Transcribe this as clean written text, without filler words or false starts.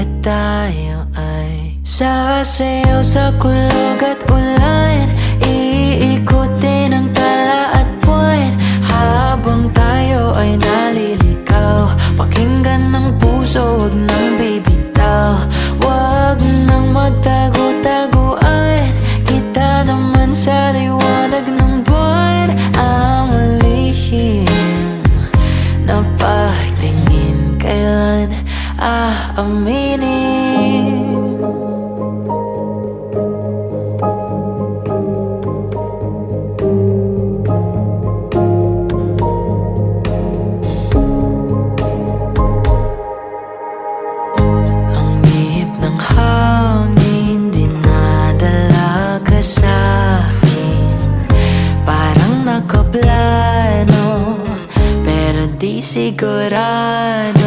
at tayo ay sasayaw sa kulog at ulan. Iikutin ang tala at buwan habang tayo ay naliligaw. Pakinggan ng puso, huwag nang bibitaw. Huwag nang magtago-taguan, kita naman sa liwanag ng buwan. Ang lihim na pagtingin, kailan aaminin? Ang ihip ng hangin dinadala ka sa'kin, parang nakaplano pero di sigurado.